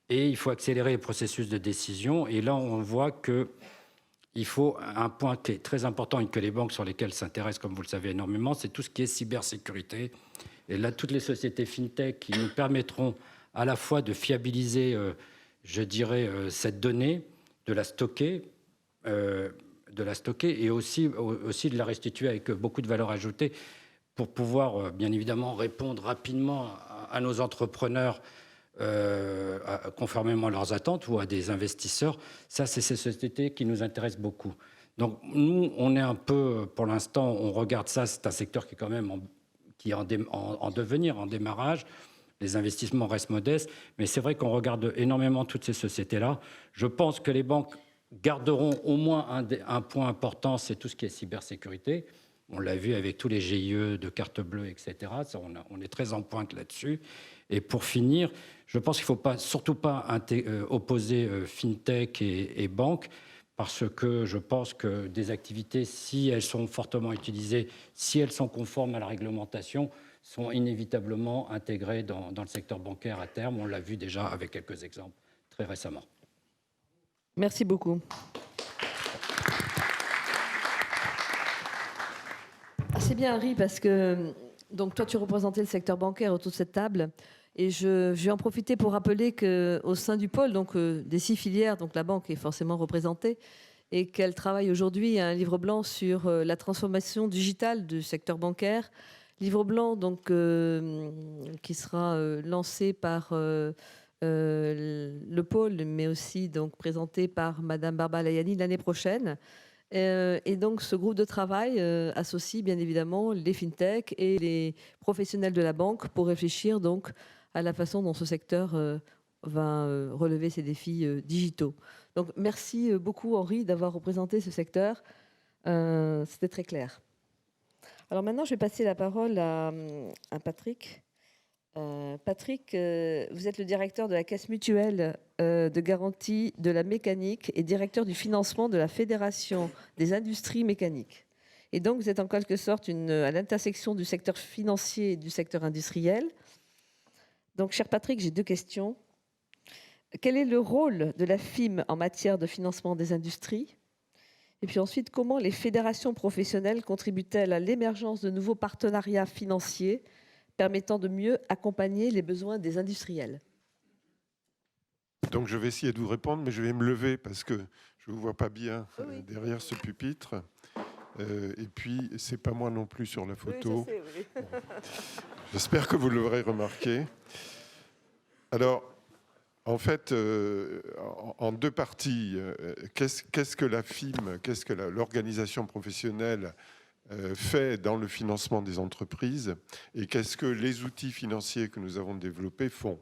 Et il faut accélérer les processus de décision. Et là, on voit qu'il faut un point qui est très important et que les banques sur lesquelles s'intéressent, comme vous le savez énormément, c'est tout ce qui est cybersécurité. Et là, toutes les sociétés fintech qui nous permettront à la fois de fiabiliser, cette donnée, de la stocker et aussi de la restituer avec beaucoup de valeur ajoutée pour pouvoir, bien évidemment, répondre rapidement à nos entrepreneurs conformément à leurs attentes ou à des investisseurs. Ça, c'est ces sociétés qui nous intéressent beaucoup. Donc, nous, on est un peu, pour l'instant, on regarde ça, c'est un secteur qui est quand même en devenir, en démarrage. Les investissements restent modestes, mais c'est vrai qu'on regarde énormément toutes ces sociétés-là. Je pense que les banques garderont au moins un point important, c'est tout ce qui est cybersécurité. On l'a vu avec tous les GIE de carte bleue, etc. Ça, on est très en pointe là-dessus. Et pour finir, je pense qu'il ne faut surtout pas opposer fintech et banque, parce que je pense que des activités, si elles sont fortement utilisées, si elles sont conformes à la réglementation, sont inévitablement intégrées dans le secteur bancaire à terme. On l'a vu déjà avec quelques exemples très récemment. Merci beaucoup. C'est bien, Henri, parce que donc, toi, tu représentais le secteur bancaire autour de cette table. Et je vais en profiter pour rappeler qu'au sein du pôle, donc, des 6 filières, donc la banque est forcément représentée, et qu'elle travaille aujourd'hui à un livre blanc sur la transformation digitale du secteur bancaire, livre blanc donc, qui sera lancé par le pôle, mais aussi donc, présenté par Madame Barbara Layani l'année prochaine. Et donc, ce groupe de travail associe bien évidemment les fintechs et les professionnels de la banque pour réfléchir donc à la façon dont ce secteur va relever ces défis digitaux. Donc, merci beaucoup Henri d'avoir représenté ce secteur. C'était très clair. Alors maintenant, je vais passer la parole à Patrick. Patrick, vous êtes le directeur de la Caisse mutuelle de garantie de la mécanique et directeur du financement de la Fédération des industries mécaniques. Et donc, vous êtes en quelque sorte à l'intersection du secteur financier et du secteur industriel. Donc, cher Patrick, j'ai 2 questions. Quel est le rôle de la FIM en matière de financement des industries ? Et puis ensuite, comment les fédérations professionnelles contribuent-elles à l'émergence de nouveaux partenariats financiers permettant de mieux accompagner les besoins des industriels? Donc je vais essayer de vous répondre, mais je vais me lever parce que je ne vous vois pas bien derrière ce pupitre. Et puis, ce n'est pas moi non plus sur la photo. Oui, je sais, oui. J'espère que vous l'aurez remarqué. Alors, en fait, en 2 parties, qu'est-ce que la FIM, qu'est-ce que l'organisation professionnelle fait dans le financement des entreprises et qu'est-ce que les outils financiers que nous avons développés font.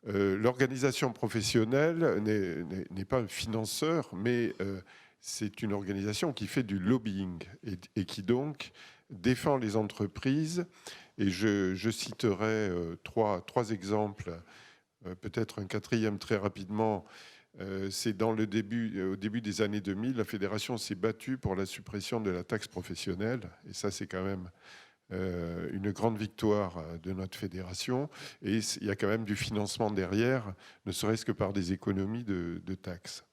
L'organisation professionnelle n'est pas un financeur, mais c'est une organisation qui fait du lobbying et qui donc défend les entreprises. Et je citerai trois exemples, peut-être un 4e très rapidement. C'est au début des années 2000, la fédération s'est battue pour la suppression de la taxe professionnelle. Et ça, c'est quand même une grande victoire de notre fédération. Et il y a quand même du financement derrière, ne serait-ce que par des économies de taxes.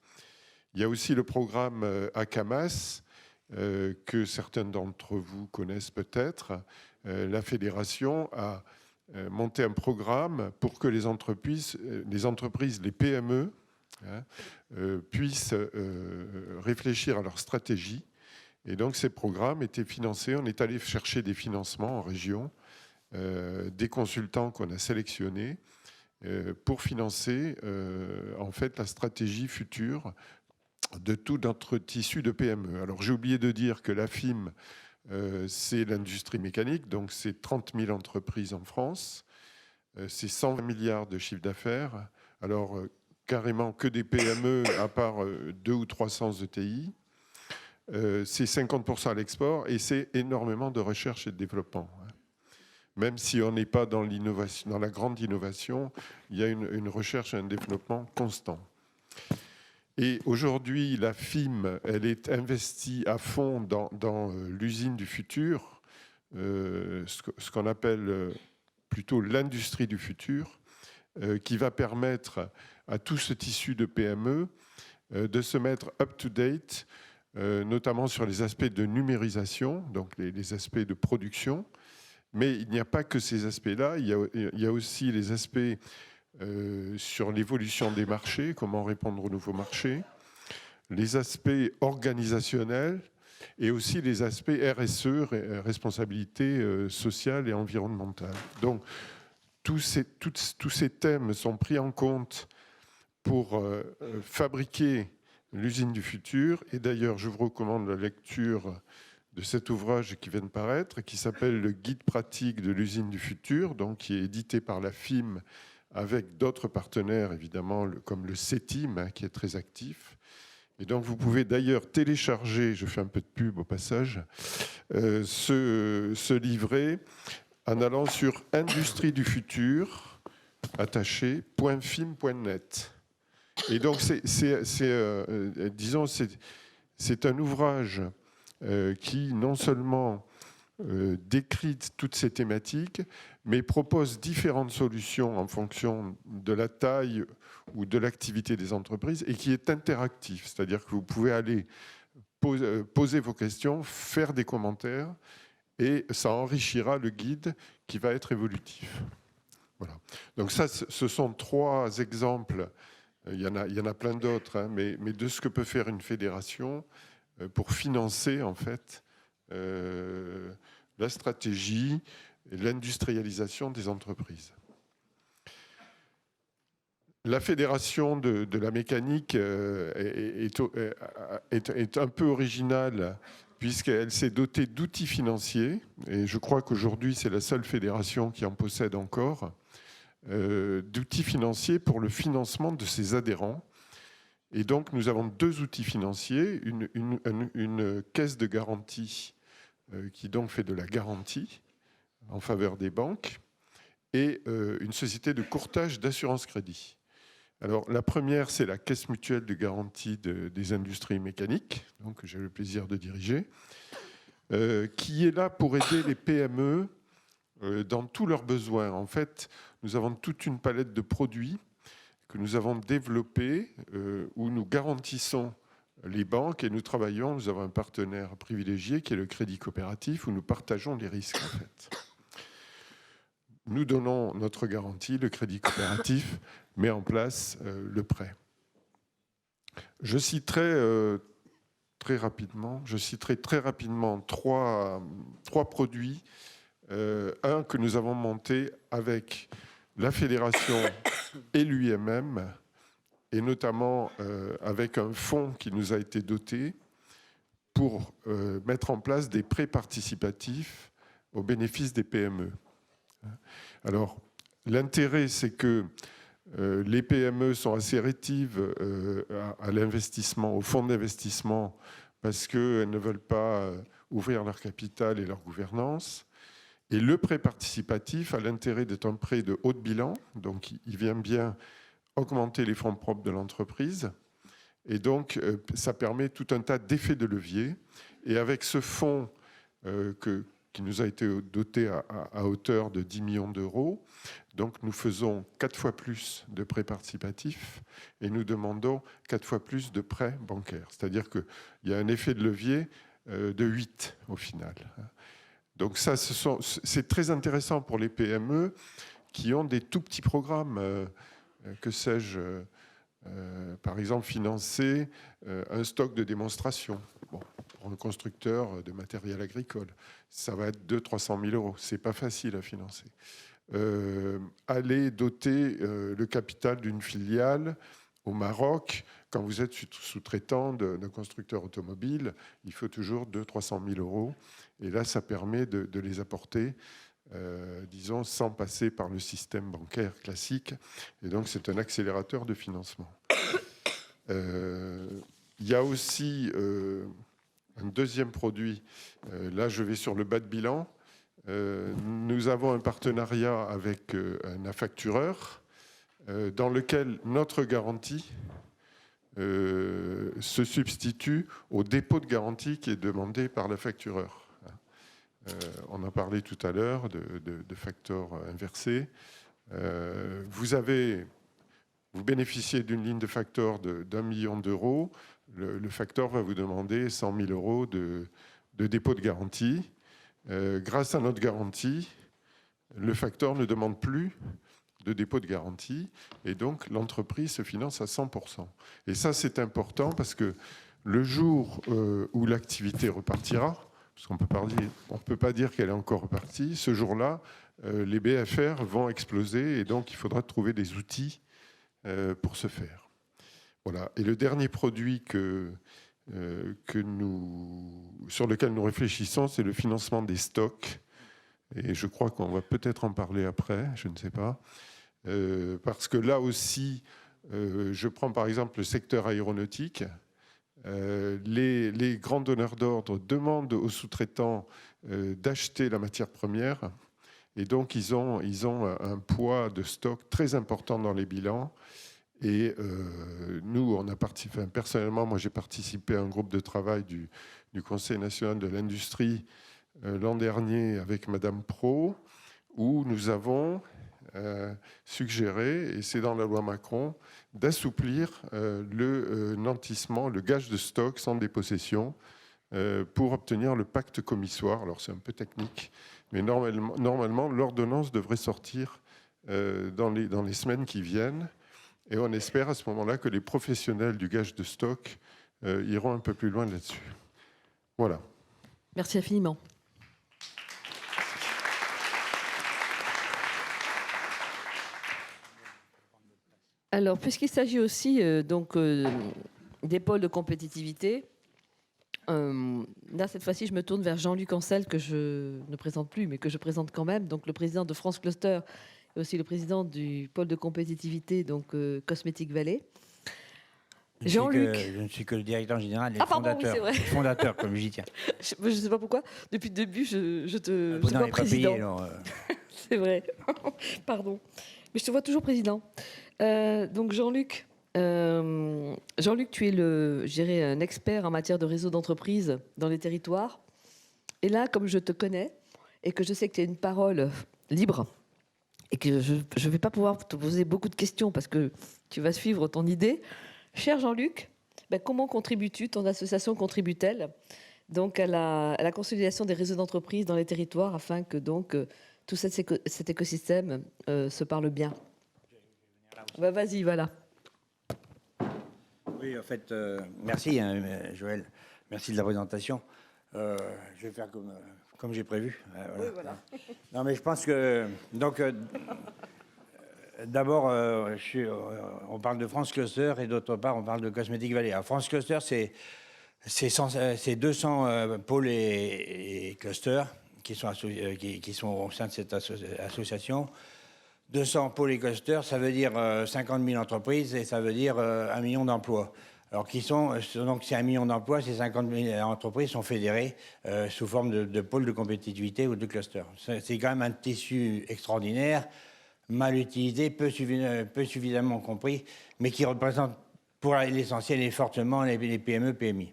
Il y a aussi le programme ACAMAS, que certains d'entre vous connaissent peut-être. La fédération a monté un programme pour que les entreprises, les PME, puissent réfléchir à leur stratégie. Et donc ces programmes étaient financés. On est allé chercher des financements en région, des consultants qu'on a sélectionnés pour financer en fait la stratégie future de tout notre tissu de PME. Alors j'ai oublié de dire que la FIM, c'est l'industrie mécanique, donc c'est 30 000 entreprises en France, c'est 120 milliards de chiffre d'affaires. Alors carrément que des PME à part 2 ou 300 ETI. C'est 50% à l'export et c'est énormément de recherche et de développement. Même si on n'est pas dans l'innovation, dans la grande innovation, il y a une recherche et un développement constant. Et aujourd'hui, la FIM, elle est investie à fond dans l'usine du futur, ce qu'on appelle plutôt l'industrie du futur, qui va permettre à tout ce tissu de PME de se mettre up-to-date, notamment sur les aspects de numérisation, donc les aspects de production. Mais il n'y a pas que ces aspects-là, il y a aussi les aspects sur l'évolution des marchés, comment répondre aux nouveaux marchés, les aspects organisationnels et aussi les aspects RSE, responsabilité sociale et environnementale. Donc, tous ces thèmes sont pris en compte pour fabriquer l'usine du futur. Et d'ailleurs, je vous recommande la lecture de cet ouvrage qui vient de paraître, qui s'appelle « Le guide pratique de l'usine du futur », donc qui est édité par la FIM avec d'autres partenaires, évidemment, comme le CETIM, qui est très actif. Et donc, vous pouvez d'ailleurs télécharger, je fais un peu de pub au passage, ce livret en allant sur industrie du futur, attaché, .fim.net. Et donc, disons, c'est un ouvrage qui non seulement décrit toutes ces thématiques, mais propose différentes solutions en fonction de la taille ou de l'activité des entreprises et qui est interactif. C'est-à-dire que vous pouvez aller poser vos questions, faire des commentaires et ça enrichira le guide qui va être évolutif. Voilà. Donc ça, ce sont 3 exemples. Il y en a plein d'autres, hein, mais de ce que peut faire une fédération pour financer en fait la stratégie et l'industrialisation des entreprises. La fédération de la mécanique est un peu originale puisqu'elle s'est dotée d'outils financiers, et je crois qu'aujourd'hui c'est la seule fédération qui en possède encore, d'outils financiers pour le financement de ses adhérents. Et donc nous avons deux outils financiers, une caisse de garantie qui donc fait de la garantie en faveur des banques, et une société de courtage d'assurance crédit. Alors, la première, c'est la Caisse mutuelle de garantie des industries mécaniques, donc, que j'ai le plaisir de diriger, qui est là pour aider les PME dans tous leurs besoins. En fait, nous avons toute une palette de produits que nous avons développés, où nous garantissons les banques et nous avons un partenaire privilégié qui est le Crédit Coopératif, où nous partageons les risques, en fait. Nous donnons notre garantie, le Crédit Coopératif met en place le prêt. Je citerai très rapidement trois produits. Un que nous avons monté avec la fédération et l'UIMM, et notamment avec un fonds qui nous a été doté pour mettre en place des prêts participatifs au bénéfice des PME. Alors, l'intérêt, c'est que les PME sont assez rétives à l'investissement, au fonds d'investissement, parce qu'elles ne veulent pas ouvrir leur capital et leur gouvernance. Et le prêt participatif a l'intérêt d'être un prêt de haut de bilan, donc il vient bien augmenter les fonds propres de l'entreprise. Et donc, ça permet tout un tas d'effets de levier. Et avec ce fonds qui nous a été doté à hauteur de 10 millions d'euros. Donc nous faisons 4 fois plus de prêts participatifs et nous demandons 4 fois plus de prêts bancaires. C'est-à-dire qu'il y a un effet de levier de 8 au final. Donc ça, c'est très intéressant pour les PME qui ont des tout petits programmes, que sais-je, par exemple financer un stock de démonstration. Bon, pour un constructeur de matériel agricole, ça va être 200 000 à 300 000 euros. Ce n'est pas facile à financer. Aller doter le capital d'une filiale au Maroc, quand vous êtes sous-traitant d'un constructeur automobile, il faut toujours 200 000 à 300 000 euros. Et là, ça permet de les apporter, disons, sans passer par le système bancaire classique. Et donc, c'est un accélérateur de financement. Il y a aussi un deuxième produit. Là, je vais sur le bas de bilan. Nous avons un partenariat avec un affactureur dans lequel notre garantie se substitue au dépôt de garantie qui est demandé par l'affactureur. On a parlé tout à l'heure de facteurs inversés. Vous bénéficiez d'une ligne de facteur d'1 million d'euros. Le facteur va vous demander 100 000 euros de dépôt de garantie. Grâce à notre garantie, le facteur ne demande plus de dépôt de garantie et donc l'entreprise se finance à 100%. Et ça, c'est important parce que le jour où l'activité repartira, parce qu'on ne peut pas dire qu'elle est encore repartie, ce jour-là, les BFR vont exploser et donc il faudra trouver des outils pour ce faire. Voilà. Et le dernier produit sur lequel nous réfléchissons, c'est le financement des stocks. Et je crois qu'on va peut-être en parler après, je ne sais pas. Parce que là aussi, je prends par exemple le secteur aéronautique. Les grands donneurs d'ordre demandent aux sous-traitants d'acheter la matière première. Et donc, ils ont un poids de stock très important dans les bilans. Et nous, personnellement, moi j'ai participé à un groupe de travail du Conseil national de l'industrie l'an dernier avec Madame Pro, où nous avons suggéré, et c'est dans la loi Macron, d'assouplir le nantissement, le gage de stock sans dépossession pour obtenir le pacte commissoire. Alors c'est un peu technique, mais normalement l'ordonnance devrait sortir dans les semaines qui viennent. Et on espère à ce moment-là que les professionnels du gage de stock iront un peu plus loin là-dessus. Voilà. Merci infiniment. Alors, puisqu'il s'agit aussi des pôles de compétitivité, là, cette fois-ci, je me tourne vers Jean-Luc Ancel, que je ne présente plus, mais que je présente quand même, donc le président de France Cluster et aussi le président du pôle de compétitivité, donc Cosmetic Valley. Jean-Luc. Je ne suis que le directeur général et Ah, le pardon, oui, fondateur. c'est vrai. Le fondateur, comme j'y tiens. Je ne sais pas pourquoi, depuis le début, je te Vous vois n'avez pas président. payé, alors, C'est vrai. Pardon. Mais je te vois toujours président. Donc Jean-Luc, tu es je dirais, un expert en matière de réseau d'entreprise dans les territoires. Et là, comme je te connais et que je sais que tu as une parole libre et que je ne vais pas pouvoir te poser beaucoup de questions parce que tu vas suivre ton idée, cher Jean-Luc, comment contribues-tu, ton association contribue-t-elle donc à la consolidation des réseaux d'entreprise dans les territoires afin que donc tout cet écosystème se parle bien? Vas-y, voilà. Oui, en fait, merci Joël, merci de la présentation. Je vais faire comme j'ai prévu. Voilà. Oui, voilà. Non, mais je pense que donc d'abord, on parle de France Cluster et d'autre part, on parle de Cosmetic Valley. Alors, France Cluster, c'est 200 pôles et clusters qui sont au sein de cette association. 200 pôles et clusters, ça veut dire 50 000 entreprises et ça veut dire 1 million d'emplois. Alors, donc c'est 1 million d'emplois, ces 50 000 entreprises sont fédérées sous forme de pôles de compétitivité ou de clusters. C'est quand même un tissu extraordinaire, mal utilisé, peu suffisamment compris, mais qui représente pour l'essentiel et fortement les PME, PMI.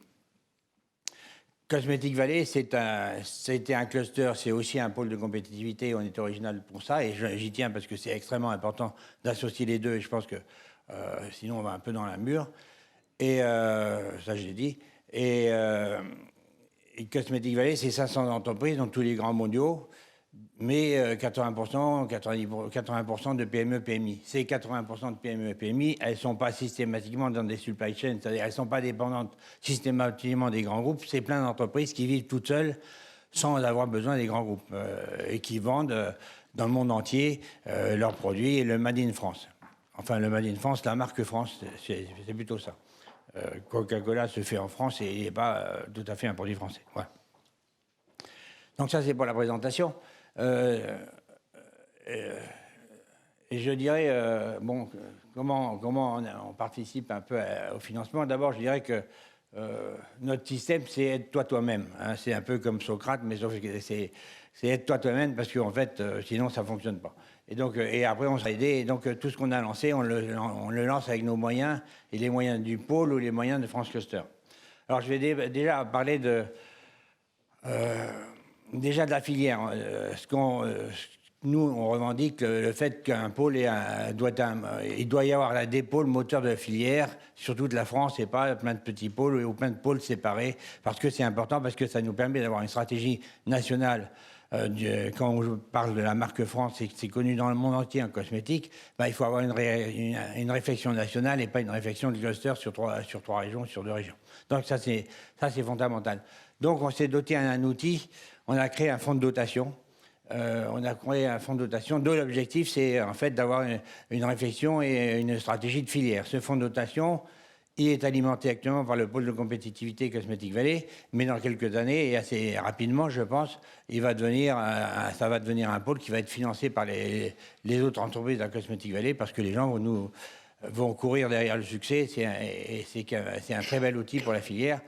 Cosmetic Valley, c'était un cluster, c'est aussi un pôle de compétitivité, on est original pour ça, et j'y tiens parce que c'est extrêmement important d'associer les deux, et je pense que sinon on va un peu dans la mur. Et ça, je l'ai dit. Et Cosmetic Valley, c'est 500 entreprises dans tous les grands mondiaux, mais 80% de PME, PMI. Ces 80% de PME, PMI, elles ne sont pas systématiquement dans des supply chains, c'est-à-dire elles ne sont pas dépendantes systématiquement des grands groupes. C'est plein d'entreprises qui vivent toutes seules sans avoir besoin des grands groupes et qui vendent dans le monde entier leurs produits et le Made in France. Enfin, le Made in France, la marque France, c'est plutôt ça. Coca-Cola se fait en France et il n'est pas tout à fait un produit français. Voilà. Donc ça, c'est pour la présentation. Et je dirais, comment on participe un peu au financement. D'abord, je dirais que notre système, c'est aide-toi toi-même. Hein. C'est un peu comme Socrate, mais sauf que c'est aide-toi toi-même parce qu'en fait, sinon, ça ne fonctionne pas. Et donc, et après, on sera aidé. Et donc, tout ce qu'on a lancé, on le lance avec nos moyens et les moyens du pôle ou les moyens de France Cluster. Alors, je vais déjà parler déjà de la filière. Nous, on revendique le fait qu'un pôle il doit y avoir des pôles moteurs de la filière sur toute la France et pas plein de petits pôles ou plein de pôles séparés, parce que c'est important, parce que ça nous permet d'avoir une stratégie nationale. Quand je parle de la marque France, c'est connu dans le monde entier en cosmétique, il faut avoir une réflexion nationale et pas une réflexion de cluster sur trois régions, sur 2 régions. Donc ça, c'est fondamental. Donc on s'est doté d'un outil, on a créé un fonds de dotation. On a créé un fonds de dotation dont l'objectif, c'est en fait d'avoir une réflexion et une stratégie de filière. Ce fonds de dotation, il est alimenté actuellement par le pôle de compétitivité Cosmetic Valley, mais dans quelques années, et assez rapidement, je pense, ça va devenir un pôle qui va être financé par les autres entreprises de la Cosmetic Valley, parce que les gens vont courir derrière le succès, c'est un très bel outil pour la filière.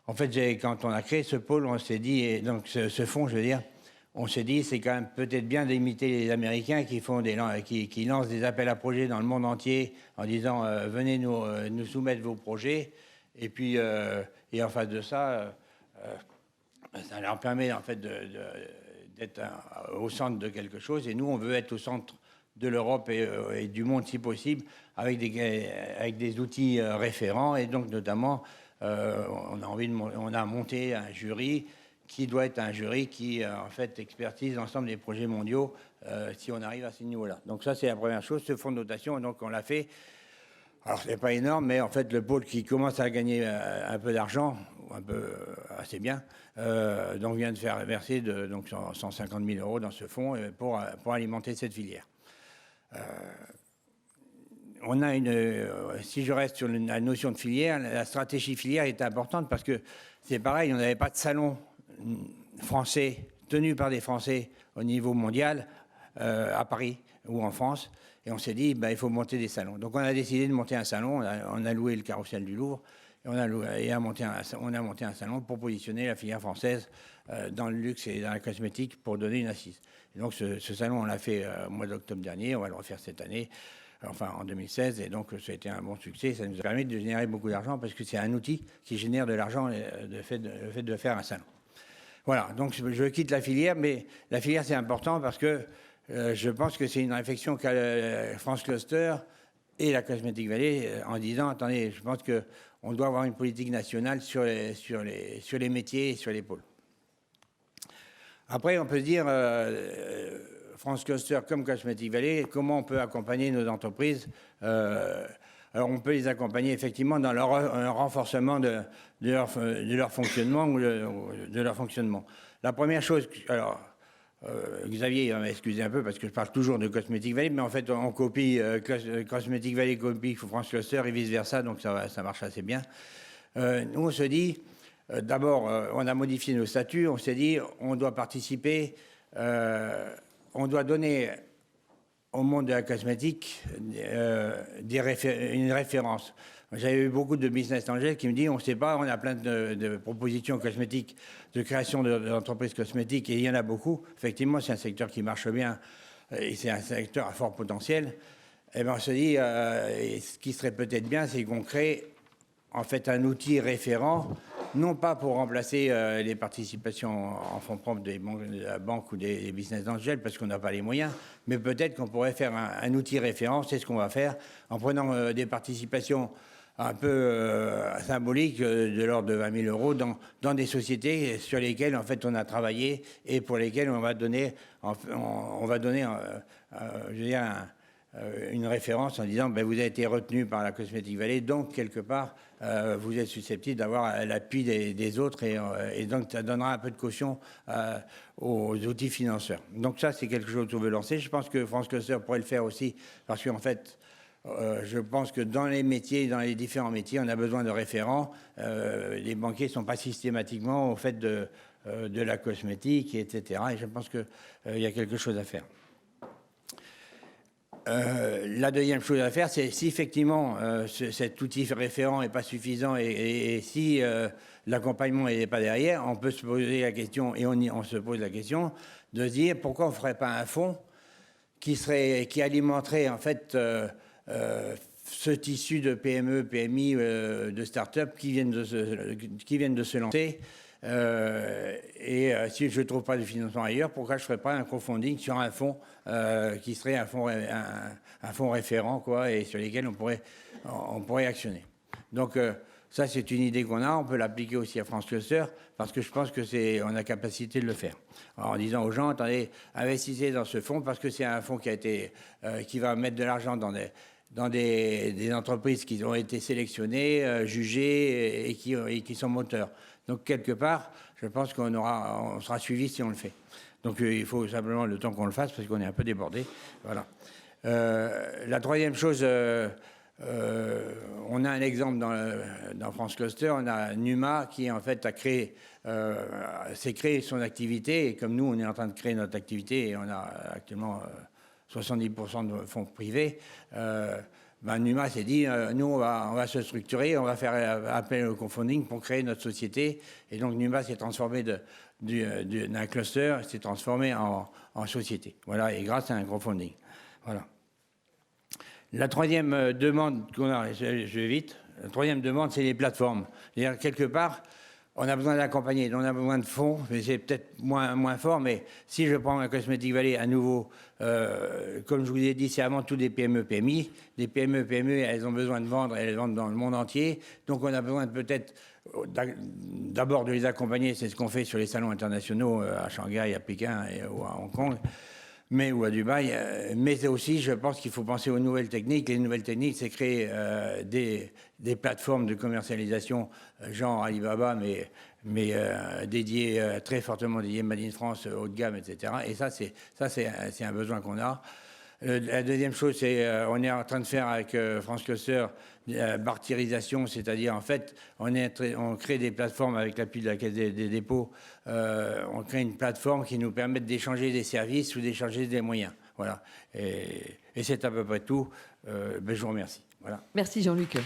En fait, quand on a créé ce pôle, on s'est dit, et donc ce fonds, je veux dire, on s'est dit, c'est quand même peut-être bien d'imiter les Américains qui lancent des appels à projets dans le monde entier en disant venez nous soumettre vos projets. Et puis, et en face de ça, ça leur permet en fait d'être au centre de quelque chose. Et nous, on veut être au centre de l'Europe et du monde si possible, avec des outils référents. Et donc, notamment, on a monté un jury qui doit être un jury qui, en fait, expertise l'ensemble des projets mondiaux si on arrive à ce niveau-là. Donc ça, c'est la première chose, ce fonds de dotation. Donc on l'a fait. Alors, ce n'est pas énorme, mais en fait, le pôle qui commence à gagner un peu d'argent, un peu assez bien, donc vient de faire verser 150 000 € dans ce fonds pour alimenter cette filière. on a si je reste sur la notion de filière, la stratégie filière est importante parce que c'est pareil, on n'avait pas de salon français tenu par des Français au niveau mondial à Paris ou en France. Et on s'est dit, il faut monter des salons. Donc on a décidé de monter un salon, on a loué le Carrousel du Louvre, et on a monté un salon pour positionner la filière française dans le luxe et dans la cosmétique pour donner une assise. Et donc ce salon, on l'a fait au mois d'octobre dernier, on va le refaire cette année, enfin en 2016, et donc ça a été un bon succès. Ça nous a permis de générer beaucoup d'argent parce que c'est un outil qui génère de l'argent, le fait de faire un salon. Voilà, donc je quitte la filière, mais la filière c'est important parce que je pense que c'est une réflexion qu'a France Cluster et la Cosmetic Valley en disant, attendez, je pense qu'on doit avoir une politique nationale sur les métiers et sur les pôles. Après, on peut se dire, France Cluster comme Cosmetic Valley, comment on peut accompagner nos entreprises alors, on peut les accompagner effectivement dans leur renforcement de leur fonctionnement ou de leur fonctionnement. La première chose, alors, Xavier va m'excuser un peu parce que je parle toujours de Cosmetic Valley, mais en fait, on copie, Cosmetic Valley copie France Cluster et vice-versa, donc ça marche assez bien. Nous, on se dit, d'abord, on a modifié nos statuts, on s'est dit, on doit participer, on doit donner au monde de la cosmétique une référence. J'avais eu beaucoup de business angels qui me disent, on ne sait pas, on a plein de propositions cosmétiques, de création d'entreprises cosmétiques, et il y en a beaucoup. Effectivement, c'est un secteur qui marche bien, et c'est un secteur à fort potentiel. Et bien on se dit, ce qui serait peut-être bien, c'est qu'on crée en fait un outil référent, non pas pour remplacer les participations en fonds propres de la banque ou des business angels, parce qu'on n'a pas les moyens, mais peut-être qu'on pourrait faire un outil référent, c'est ce qu'on va faire, en prenant des participations un peu symboliques de l'ordre de 20 000 euros dans des sociétés sur lesquelles en fait on a travaillé et pour lesquelles on va donner, je veux dire, une référence en disant vous avez été retenu par la Cosmetic Valley, donc quelque part vous êtes susceptible d'avoir l'appui des autres et donc ça donnera un peu de caution aux outils financeurs. Donc ça c'est quelque chose qu'on veut lancer. Je pense que France Cluster pourrait le faire aussi parce qu'en fait je pense que dans les métiers, dans les différents métiers, on a besoin de référents. Les banquiers ne sont pas systématiquement au fait de la cosmétique, etc. Et je pense qu'il y a quelque chose à faire. La deuxième chose à faire, c'est si effectivement cet outil référent n'est pas suffisant et si l'accompagnement n'est pas derrière, on peut se poser la question, et on se pose la question, de se dire pourquoi on ne ferait pas un fonds qui alimenterait en fait ce tissu de PME, PMI, de start-up qui viennent de se lancer. Si je ne trouve pas de financement ailleurs, pourquoi je ne ferais pas un crowdfunding sur un fonds qui serait un fonds référent, quoi, et sur lesquels on pourrait actionner. Donc ça, c'est une idée qu'on a. On peut l'appliquer aussi à France Cluster parce que je pense qu'on a capacité de le faire. Alors, en disant aux gens, attendez, investissez dans ce fonds parce que c'est un fonds qui va mettre de l'argent dans des entreprises qui ont été sélectionnées, jugées et qui sont moteurs. Donc, quelque part, je pense qu'on sera suivi si on le fait. Donc, il faut simplement le temps qu'on le fasse parce qu'on est un peu débordé. Voilà. La troisième chose, on a un exemple dans France Cluster. On a Numa qui, en fait, s'est créé son activité. Et comme nous, on est en train de créer notre activité et on a actuellement 70% de fonds privés, Numa s'est dit, nous, on va se structurer, on va faire appel au crowdfunding pour créer notre société. Et donc, Numa s'est transformé d'un cluster, s'est transformé en société. Voilà, et grâce à un crowdfunding. Voilà. La troisième demande qu'on a, je vais vite, la troisième demande, c'est les plateformes. C'est-à-dire, quelque part, on a besoin d'accompagner, on a besoin de fonds, mais c'est peut-être moins fort, mais si je prends la Cosmetic Valley à nouveau, comme je vous ai dit, c'est avant tout des PME, PMI. Des PME, PME, elles ont besoin de vendre, elles vendent dans le monde entier. Donc on a besoin peut-être d'abord de les accompagner, c'est ce qu'on fait sur les salons internationaux à Shanghai, à Pékin ou à Hong Kong. Ou à Dubaï, mais aussi, je pense qu'il faut penser aux nouvelles techniques. Les nouvelles techniques, c'est créer des plateformes de commercialisation, genre Alibaba, mais très fortement dédiées Made in France, haut de gamme, etc. Et ça, c'est un besoin qu'on a. La deuxième chose, c'est on est en train de faire avec France Cluster la bartierisation, c'est-à-dire en fait, on crée des plateformes avec l'appui de la Caisse des dépôts. On crée une plateforme qui nous permet d'échanger des services ou d'échanger des moyens. Voilà. Et c'est à peu près tout. Je vous remercie. Voilà. Merci Jean-Luc.